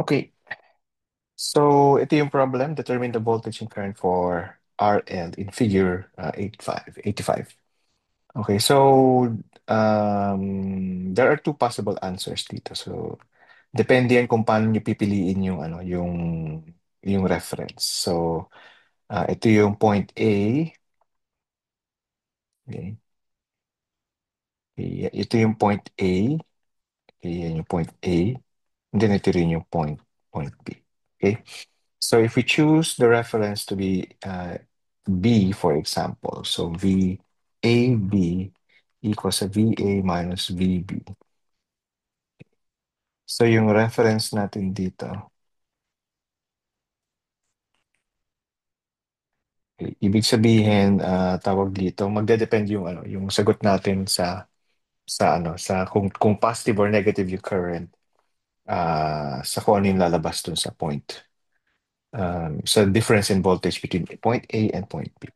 Okay, so ito yung problem. Determine the voltage and current for RL in figure 85. Okay, so there are two possible answers dito. So depende yan kung paano niyo pipiliin yung yung reference. So ito yung point A. Okay. Ito yung point A. Okay, yan yung point A. And then ito rin yung point B. Okay. So if we choose the reference to be B, for example, so VAB equals a VA minus VB. So yung reference natin dito, ibig sabihin, tawag dito, magdedepende yung yung sagot natin sa kung positive or negative yung current, sa kung ano yung lalabas dun sa point. Sa difference in voltage between point A and point B.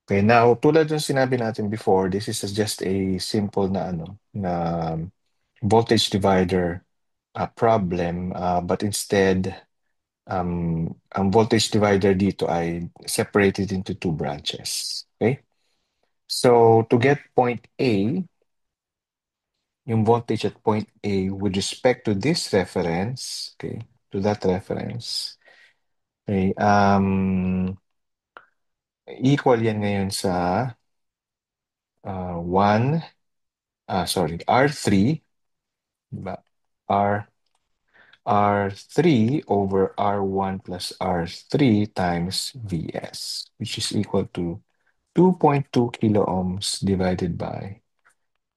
Okay, now tulad ng sinabi natin before, this is just a simple na voltage divider problem, but instead ang voltage divider dito ay separated into two branches. Okay? So to get point A, yung voltage at point A with respect to this reference, okay, to that reference, okay, equal yan ngayon sa 1, sorry, R3, diba? R R3 over R1 plus R3 times Vs, which is equal to 2.2 kilo ohms divided by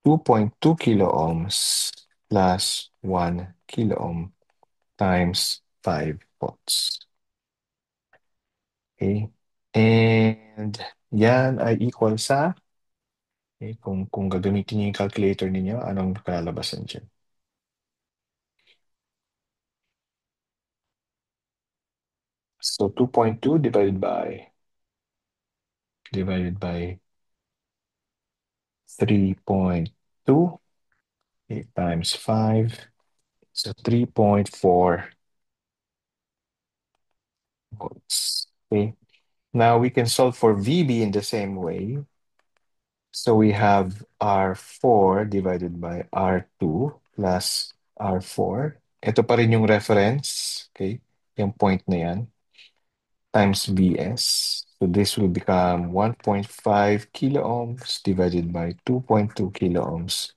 2.2 kilo ohms plus 1 kilo ohm times 5 volts. Okay? And yan ay equal sa, okay, kung gagamitin niyo yung calculator ninyo, anong kalalabasan dyan? So 2.2 divided by 3.2, okay, times 5, so 3.4 volts. Okay. Now we can solve for VB in the same way. So we have R4 divided by R2 plus R4. Ito pa rin yung reference, okay? Yung point na yan, times Vs. So this will become 1.5 kilo ohms divided by 2.2 kilo ohms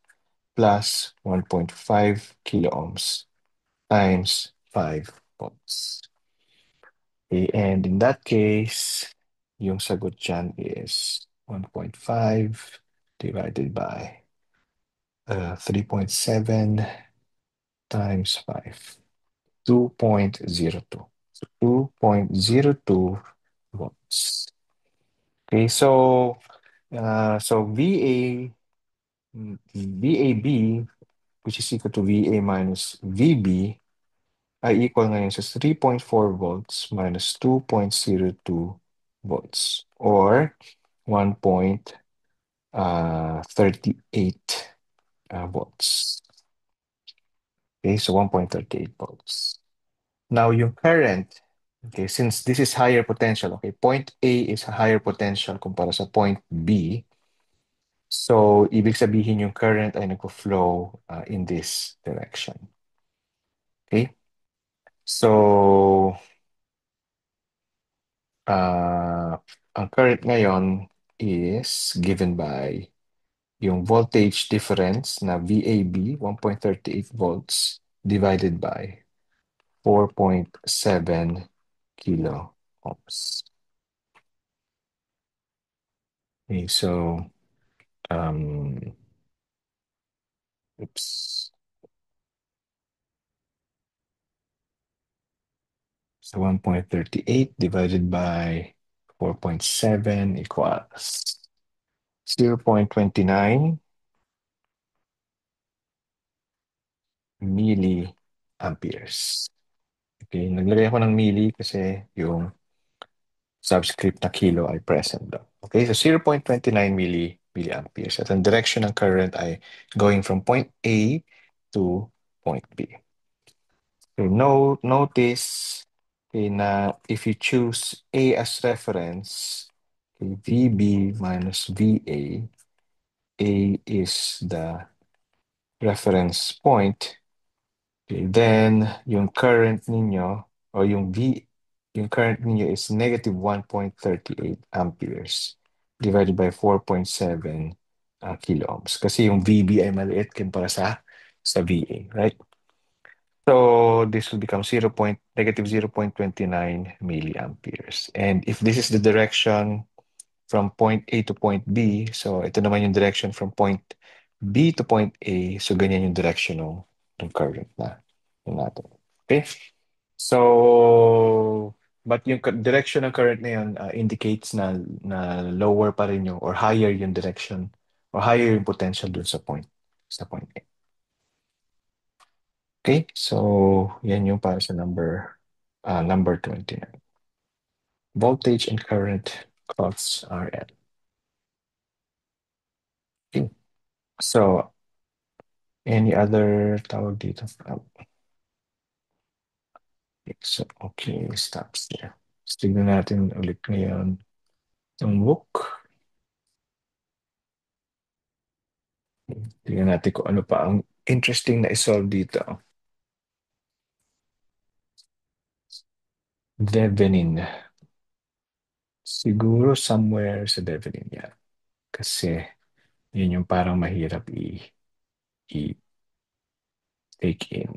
plus 1.5 kilo ohms times 5 volts. Okay, and in that case, yung sagot dyan is 1.5 divided by 3.7 times 5, 2.02. So 2.02 volts. Okay, so VAB, which is equal to VA minus VB, ay equal ngayon sa 3.4 volts minus 2.02 volts or 1.38 volts. Okay, so 1.38 volts. Now, yung current, okay, since this is higher potential, okay, point A is a higher potential kumpara sa point B, so ibig sabihin yung current ay nagpo-flow in this direction. Okay? So, ang current ngayon is given by yung voltage difference na VAB, 1.38 volts, divided by 4.7 kilo ohms. Okay, so, um, oops. So 1.38 divided by 4.7 equals 0.29 milliamperes. Okay, naglagay ako ng milli kasi yung subscript na kilo ay present daw. Okay, so 0.29 milliamperes. At ang direction ng current ay going from point A to point B. Okay, notice okay, na if you choose A as reference, okay, VB minus VA, A is the reference point. Okay, then yung current ninyo o yung current ninyo is negative 1.38 amperes divided by 4.7 kilo ohms. Kasi yung VB ay maliit kumpara sa VA, right? So this will become negative 0.29 milliamperes. And if this is the direction from point A to point B, so ito naman yung direction from point B to point A, so ganyan yung direction ng current natin. Okay? So, but yung direction ng current na yun indicates na lower pa rin yung or higher yung direction or higher yung potential dun sa point A. Okay? So, yan yung para sa number 29. Voltage and current plots are at. Okay. So, any other tawag dito? Okay, so, okay, stops there. So, tignan natin ulit ngayon yung book. Tignan natin kung ano pa ang interesting na isolve dito. Thevenin. Siguro somewhere sa Thevenin yan. Kasi yun yung parang mahirap i-take in.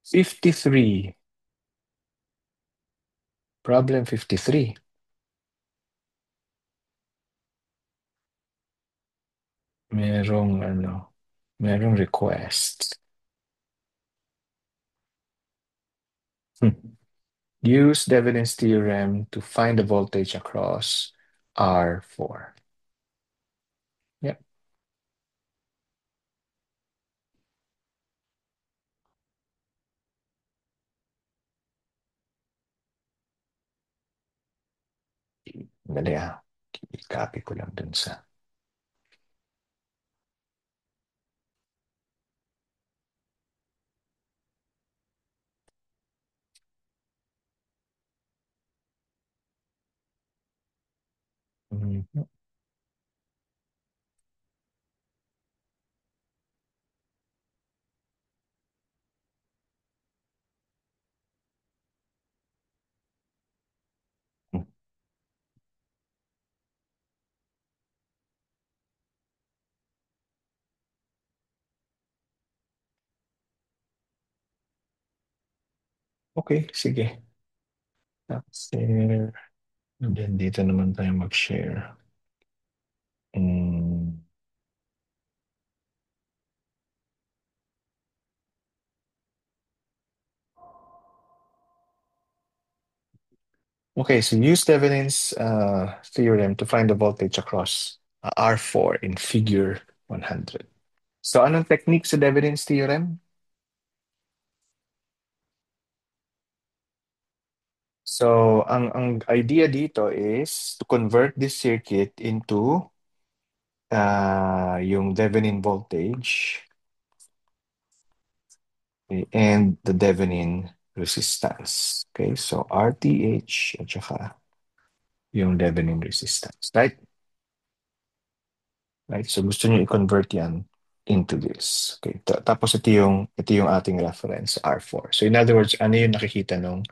53. Problem 53. Merong request. Use Thevenin's theorem to find the voltage across R4. Yep. Dali ah. I-copy ko lang dun sa. Mhm. Okay, sige. Share. And then dito naman tayo mag-share. Mm. Okay, so use Thevenin's theorem to find the voltage across R4 in figure 100. So anong technique sa Thevenin's theorem? So ang idea dito is to convert this circuit into yung Thevenin voltage, okay, and the Thevenin resistance. Okay, so RTH at saka yung Thevenin resistance, right? Right? So gusto niyo i-convert yan into this. Okay. Tapos ito yung ating reference, R4. So in other words, ano yung nakikita nung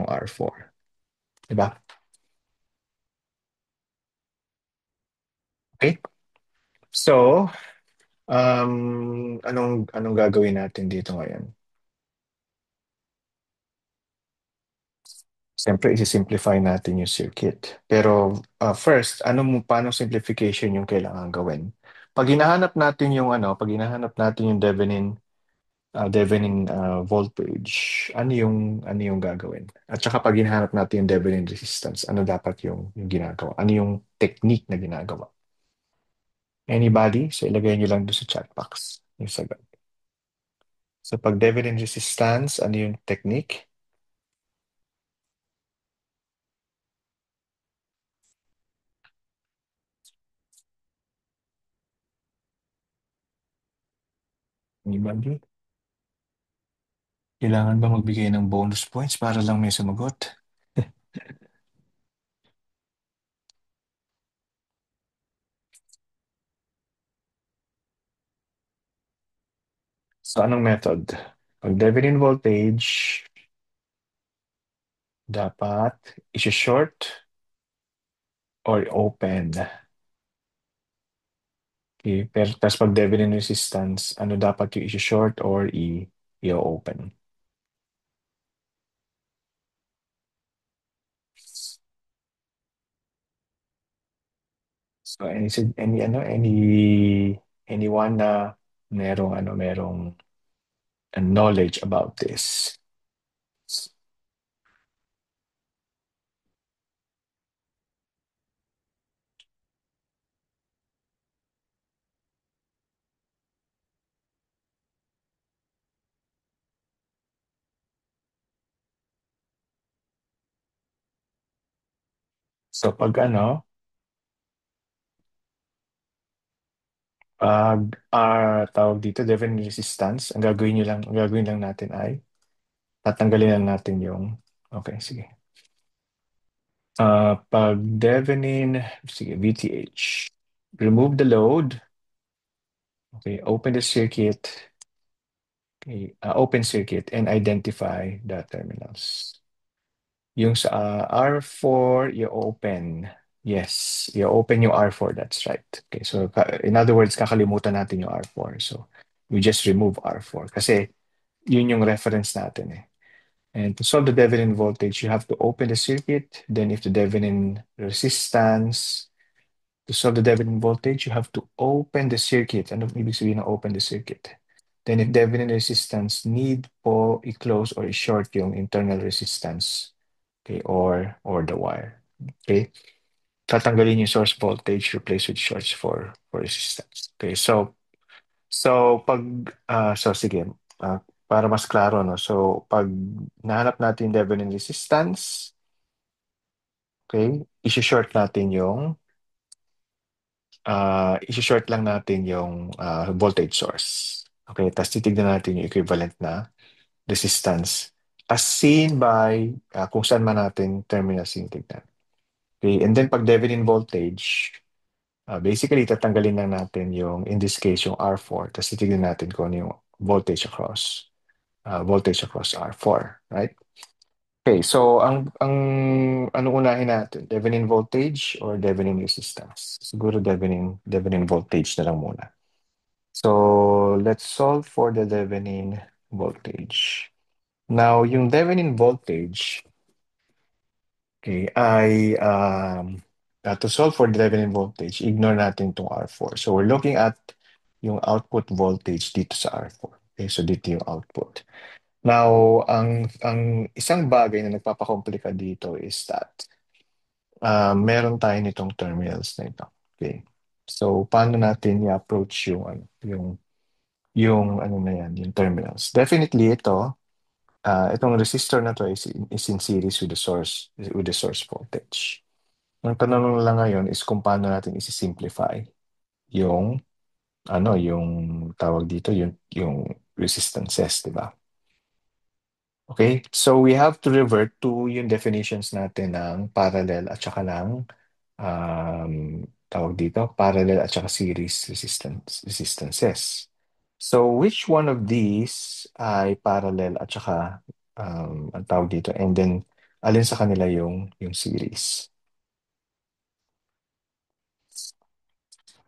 R4? Diba? Okay? So, anong gagawin natin dito ngayon? Siyempre, isi-simplify natin yung circuit. Pero first, paano simplification yung kailangan gawin? Pag hinahanap natin yung Thevenin voltage, ano yung gagawin? At saka pag hinahanap natin yung Thevenin resistance, ano dapat yung ginagawa? Ano yung technique na ginagawa? Anybody? So ilagay nyo lang doon sa chat box yung sagot. So pag Thevenin resistance, ano yung technique? Anybody? Kailangan ba magbigay ng bonus points para lang may sumagot? So anong method? Pag Thevenin voltage, dapat isi-short or open. Okay. Pero tas pag Thevenin resistance, ano dapat yung isi-short or i-open? So anyone na merong knowledge about this. So pag pag tawag dito, Thevenin resistance, ang gagawin lang natin ay tatanggalin lang natin yung, okay, sige. Pag Thevenin, sige, VTH. Remove the load. Okay, open the circuit. Okay, open circuit and identify the terminals. Yung sa R4, you open. Yes, you open yung R4, that's right. Okay, so in other words, kakalimutan natin yung R4. So we just remove R4 kasi yun yung reference natin eh. And to solve the Thevenin voltage, you have to open the circuit. Then if the Thevenin resistance, to solve the Thevenin voltage, you have to open the circuit. Ano ibig sabihin ng open the circuit? Then if Thevenin resistance, need po i-close or i-short yung internal resistance. Okay, or the wire. Okay? Tatanggalin yung source voltage, replace with shorts for resistance. Okay, so sige, para mas klaro, no? So pag nahanap natin Thevenin resistance, okay, isi-short natin yung isi-short lang natin yung voltage source. Okay, tapos titignan natin yung equivalent na resistance as seen by kung saan man natin terminals yung tignan. Okay, and then pag Thevenin voltage, basically tatanggalin lang natin yung, in this case, yung R4, tapos titignan natin kung ano yung voltage across R4, right? Okay, so ano unahin natin? Thevenin voltage or Thevenin resistance? Siguro Thevenin voltage na lang muna. So let's solve for the Thevenin voltage. Now, yung Thevenin voltage, okay, to solve for the Thevenin voltage, ignore natin itong R4. So we're looking at yung output voltage dito sa R4. Okay, so dito yung output. Now, ang isang bagay na nagpapakomplika dito is that meron tayo nitong terminals na ito. Okay. So, paano natin i-approach yung ano na yan, yung terminals? Definitely itong resistor na to is in series with the source voltage. Ang tanong lang ngayon is kung paano natin isi-simplify yung yung tawag dito yung resistances, di ba? Okay? So we have to revert to yung definitions natin ng parallel at saka ng um, tawag dito, parallel at saka series resistances. So which one of these ay parallel at saka ang tawag dito, and then alin sa kanila yung series?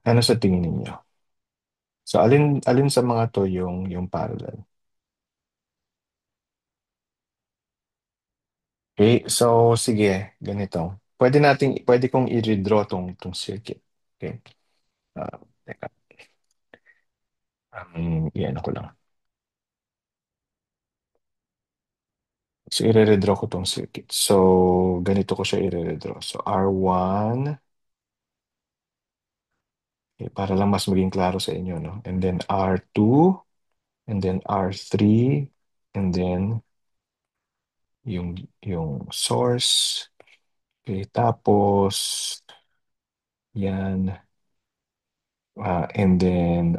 Ano sa tingin ninyo? So alin alin sa mga to yung parallel? Okay, so sige, ganito. Pwede kong i-redraw tong circuit. Okay. Teka, yan ako lang. So, i-redraw ko tong circuit. So, ganito ko siya i-redraw. So, R1, okay, para lang mas maging klaro sa inyo, no? And then R2, and then R3, and then yung source. Okay, tapos yan. And then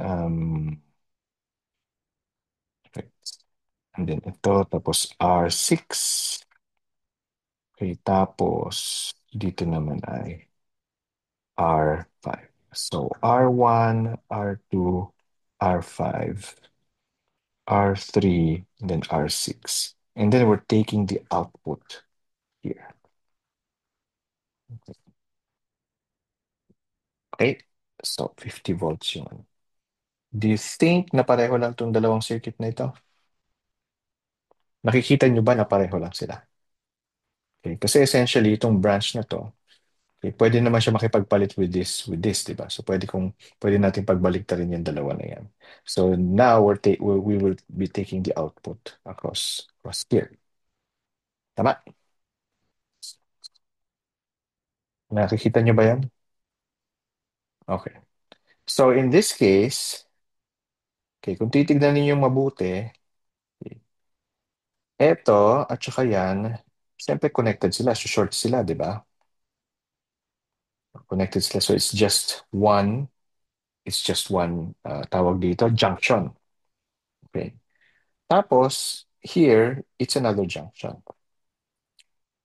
ito, tapos R6. Okay, tapos dito naman ay R5. So R1, R2, R5, R3, and then R6. And then we're taking the output here. Okay? So 50 volts yun. Do you think na pareho lang itong dalawang circuit na ito? Nakikita nyo ba na pareho lang sila? Okay? Kasi essentially, itong branch na to, okay, pwede naman siya makipagpalit with this, di ba? So pwede natin pagbaliktarin yung dalawa na yan. So now we will be taking the output across here. Tama? Nakikita nyo ba yan? Okay. So in this case, okay, kung titignan ninyo mabuti, okay, eto at saka yan, siyempre connected sila, so short sila, di ba? Connected sila. So it's just one tawag dito, junction. Okay. Tapos, here, it's another junction.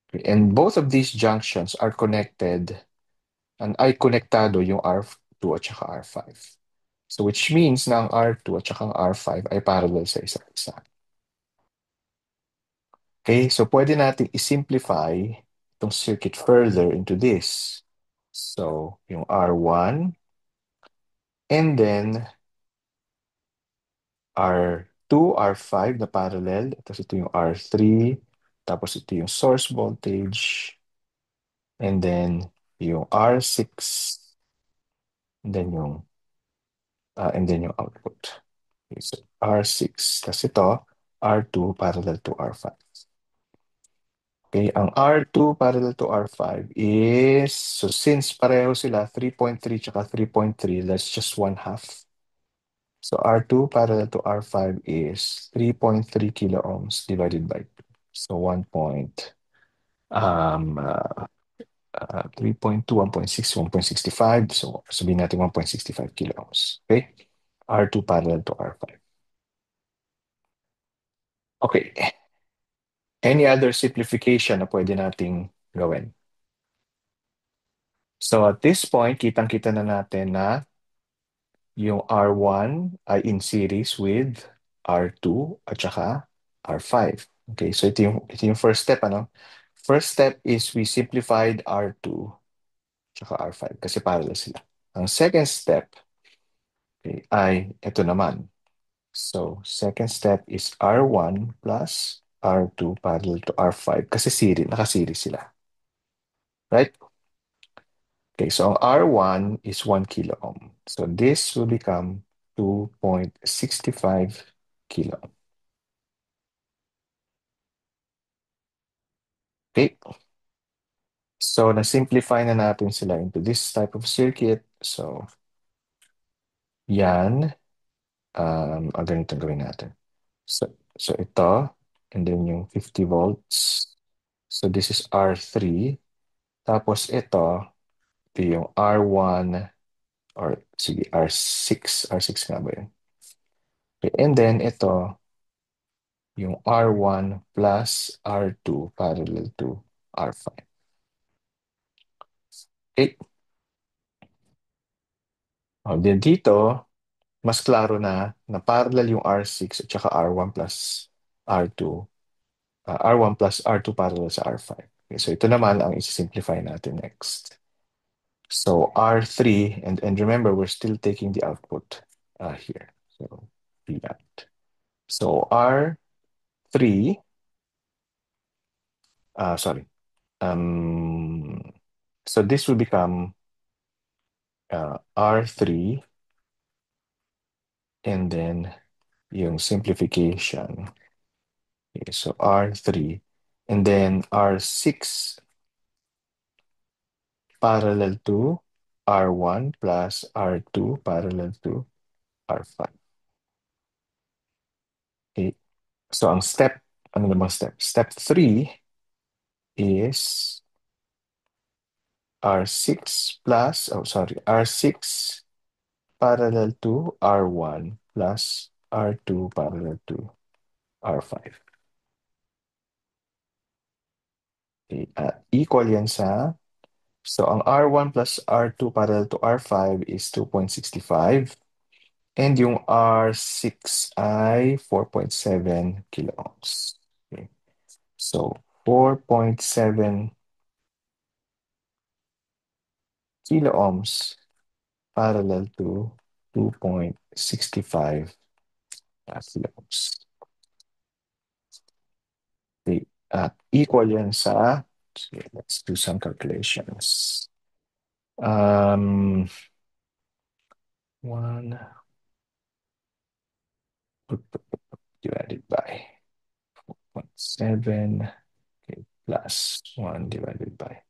Okay. And both of these junctions are connected and ay konektado yung R2 at saka R5. So which means na ang R2 at saka ang R5 ay parallel sa isa't isa. Okay, so pwede natin i-simplify itong circuit further into this. So, yung R1, and then R2, R5 na parallel. Tapos ito yung R3. Tapos ito yung source voltage. And then yung R6. And then yung output. Okay, so R6. Tapos ito, R2 parallel to R5. Okay, ang R2 parallel to R5 is, so since pareho sila, 3.3 tsaka 3.3, that's just one half. So R2 parallel to R5 is 3.3 kilo ohms divided by 2. So 3.2, 1.6, 1.65. So sabihin natin 1.65 kilo ohms. Okay? R2 parallel to R5. Okay. Any other simplification na pwede nating gawin? So at this point, kitang-kita na natin na yung R1 ay in series with R2 at saka R5. Okay, so ito yung first step, ano? First step is we simplified R2 at saka R5 kasi parallel sila. Ang second step, okay, ay ito naman. So, second step is R1 plus R2 parallel to R5 kasi nakaseries sila. Right? Okay, so ang R1 is 1 kilo ohm. So this will become 2.65 kilo ohm. Okay, so na-simplify na natin sila into this type of circuit. So, yan. Ganito ang gawin natin. So ito, and then yung 50 volts. So this is R3. Tapos ito yung R1, or sige, R6. R6 nga ba yun? Okay, and then ito, yung R1 plus R2 parallel to R5. Okay. Then dito, mas klaro na parallel yung R6 at saka R1 plus R2. R1 plus R2 parallel sa R5. Okay, so ito naman ang isi-simplify natin next. So R3, and remember, we're still taking the output here. So be that. So R3, sorry. So this will become R3, and then yung simplification. Okay, so R3, and then R6 parallel to R1 plus R2 parallel to R5. Okay. So ang step, ano namang step? Step 3 is R6 plus, oh sorry, R6 parallel to R1 plus R2 parallel to R5. Okay. Equal yan sa, so ang R1 plus R2 parallel to R5 is 2.65 and yung R6 ay 4.7 kilo ohms. Okay. So 4.7 kilo ohms parallel to 2.65 kilo ohms. Okay. At equal yan sa, sige, let's do some calculations. 1 divided by 0.7, okay, plus 1 divided by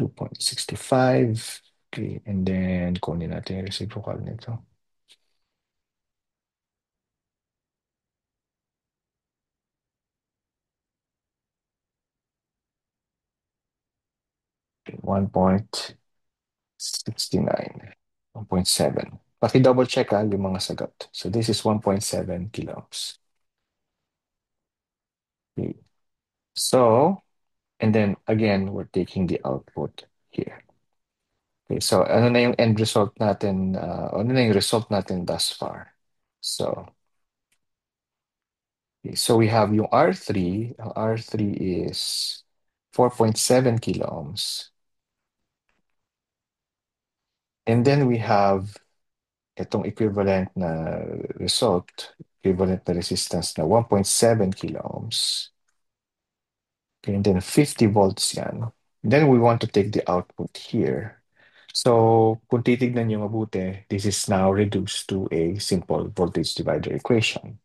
2.65. Okay, and then kunin natin yung reciprocal nito. Okay, 1.69, 1.7. Paki-double check yung mga sagot. So this is 1.7 kilo ohms. Okay. So, and then again, we're taking the output here. Okay, so ano na yung end result natin? Ano na yung result natin thus far? So, okay, so we have yung R3. Ang R3 is 4.7 kilo ohms. And then we have itong equivalent na result, equivalent na resistance na 1.7 kilo ohms. Okay, and then 50 volts yan. Then we want to take the output here. So, kung titignan nyo mabuti, this is now reduced to a simple voltage divider equation.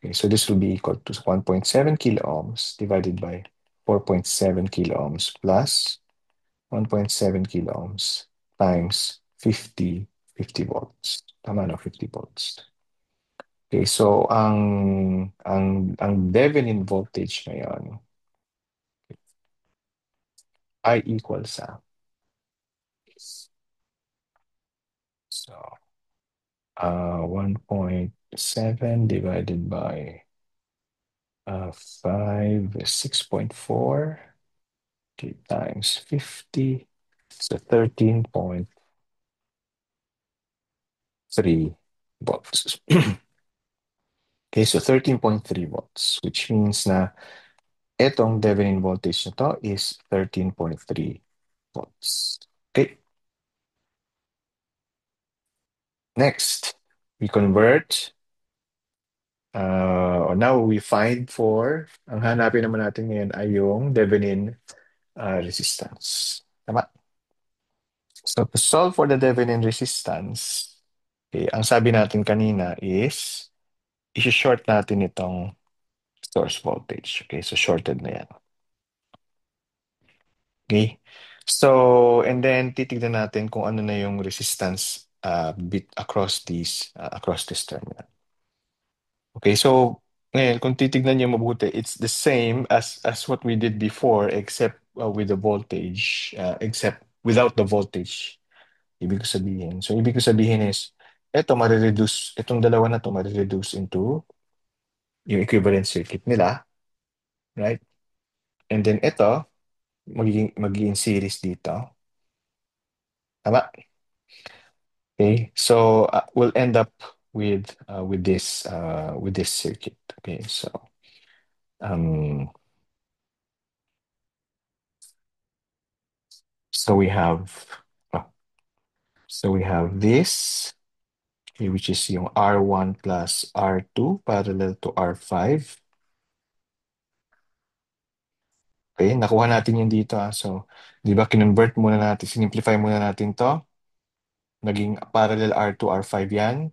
Okay, so this will be equal to 1.7 kilo ohms divided by 4.7 kilo ohms plus 1.7 kilo ohms times 50 volts. Tama no, 50 volts. Okay, so ang Thevenin voltage ngayon ay equal sa, so 1.7 divided by 5 is 6.4, okay, times 50, so 13.3 volts. Okay, so 13.3 volts, which means na itong Thevenin voltage na to is 13.3 volts. Okay, next, we convert. Now we find for, ang hanapin naman natin ngayon ay yung Thevenin resistance. Tama? So to solve for the Thevenin resistance, okay, ang sabi natin kanina is, isi-short natin itong source voltage. Okay, so shorted na yan. Okay? So, and then titignan natin kung ano na yung resistance bit across this terminal. Okay, so ngayon kung titignan niyo mabuti, it's the same as what we did before except with the voltage, except without the voltage. Ibig ko sabihin. So ibig ko sabihin is itong dalawa na to marireduce into yung equivalent circuit nila, right? And then ito magiging series dito. Tama? Okay, so we'll end up with this circuit. Okay, um, so we have oh, so we have this, okay, which is yung R1 plus R2 parallel to R5. Okay, nakuha natin yung dito. So, di ba, kinonvert muna natin, sinimplify muna natin to. Naging parallel R2, R5 yan.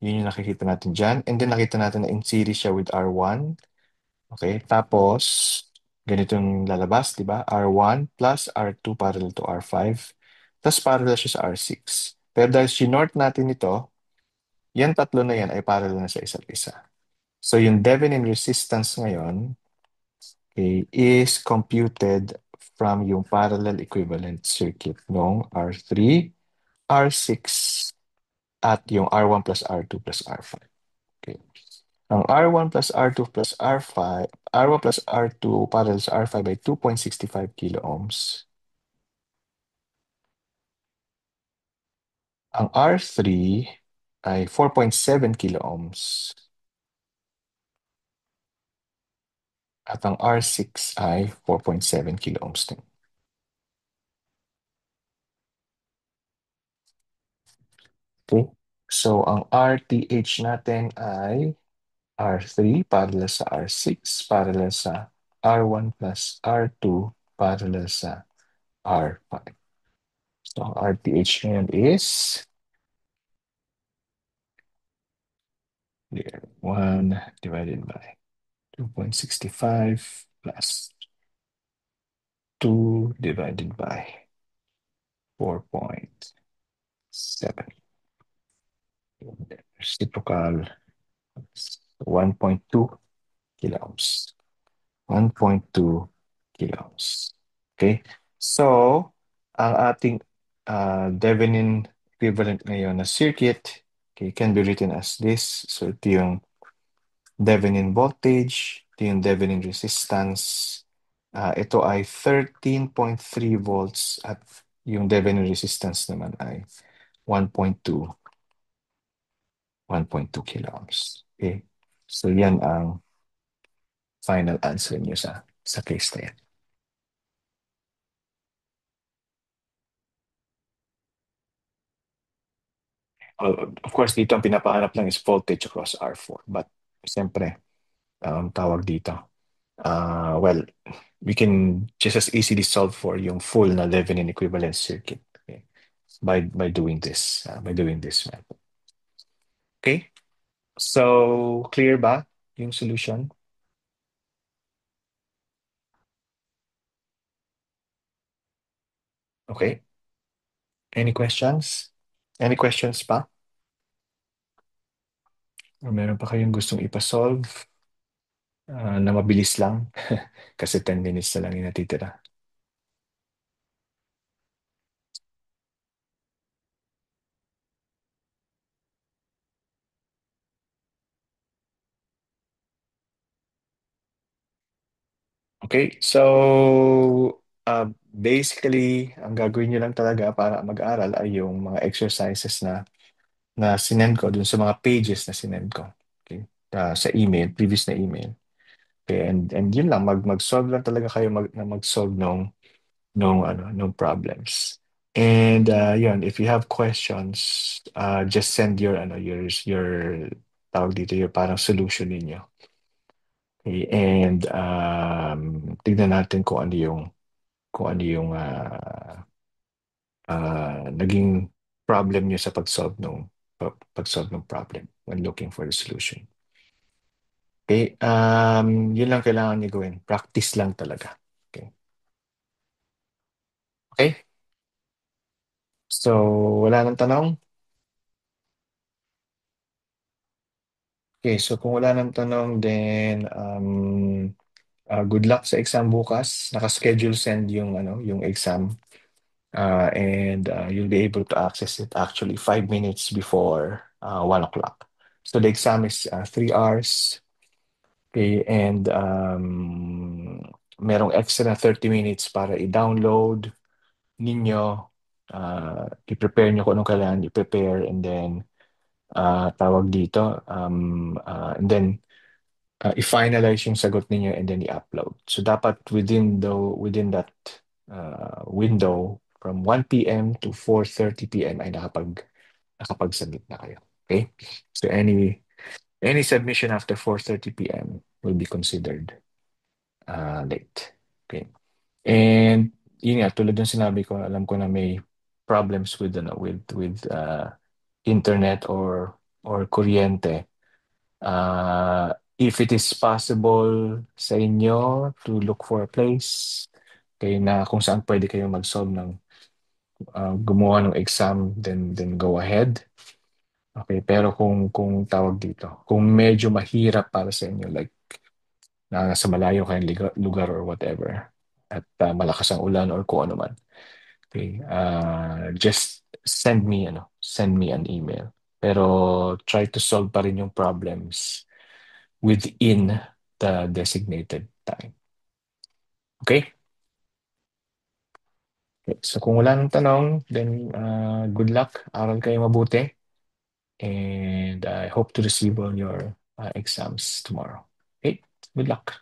Yun yung nakikita natin dyan. And then nakita natin na in series siya with R1. Okay, tapos ganito yung lalabas, di ba? R1 plus R2 parallel to R5. Tapos parallel siya sa R6. Pero dahil sinort natin ito, yan tatlo na yan ay parallel na sa isa't isa. So yung Thevenin resistance ngayon, okay, is computed from yung parallel equivalent circuit ng R3, R6, at yung R1 plus R2 plus R5. Okay. Ang R1 plus R2 plus R5, R1 plus R2 parallel sa R5 ay 2.65 kilo ohms. Ang R3 ay 4.7 kilo ohms. At ang R6 ay 4.7 kilo ohms din. Okay? So, ang RTH natin ay R3 parallel sa R6 parallel sa R1 plus R2 parallel sa R5. So, ang RTH ngayon is 1 divided by 2.65 plus 2 divided by 4.7. Reciprocal 1.2 kilo ohms. 1.2 kilo ohms. Okay? So, ang ating Thevenin equivalent ngayon na circuit, okay, can be written as this. So, ito yung Thevenin voltage, ito yung Thevenin resistance. Ito ay 13.3 volts at yung Thevenin resistance naman ay 1.2 1.2 kilo ohms. Okay? So, yan ang final answer niyo sa case na yan. Of course, dito ang pinapahanap lang is voltage across R4. But, siyempre, tawag dito. Well, we can just as easily solve for yung full na Thevenin equivalent circuit, okay, by doing this method. Okay? So, clear ba yung solution? Okay. Any questions? Any questions pa? Or meron pa kayong gustong ipasolve na mabilis lang? Kasi 10 minutes na lang yung natitira. Okay, so basically, ang gagawin nyo lang talaga para mag-aral ay yung mga exercises na sinend ko dun sa mga pages na sinend ko. Okay, sa email, previous na email. Okay, and yun lang, mag-solve lang talaga kayo mag-solve nung problems. And yun, if you have questions, just send your tawag dito, your parang solution ninyo. Okay, and tignan natin kung ano yung naging problem niyo sa pag-solve ng problem when looking for the solution. Okay, yun lang kailangan niyo gawin. Practice lang talaga. Okay. Okay? So, wala nang tanong? Okay, so kung wala nang tanong, then good luck sa exam bukas. Naka-schedule send yung exam. And you'll be able to access it actually 5 minutes before 1 o'clock. So the exam is 3 hours. Okay, and merong extra 30 minutes para i-download ninyo, i-prepare nyo kung anong kailangan i-prepare, and then tawag dito, and then i-finalize yung sagot ninyo and then i-upload. So dapat within that window from 1 p.m. to 4:30 p.m. ay nakapag-submit na kayo. Okay? So any submission after 4:30 p.m. will be considered late. Okay? And yun nga, tulad ng sinabi ko, alam ko na may problems with internet or kuryente. If it is possible sa inyo to look for a place kayo na kung saan pwede kayo mag-solve ng gumawa ng exam, then go ahead. Okay, pero kung tawag dito, kung medyo mahirap para sa inyo, like nasa malayo kayong lugar or whatever, at malakas ang ulan or kung ano man, okay, just send me an email. Pero try to solve pa rin yung problems within the designated time. Okay? Okay, so kung wala nang tanong, then good luck. Aral kayo mabuti. And I hope to receive on your exams tomorrow. Okay? Good luck.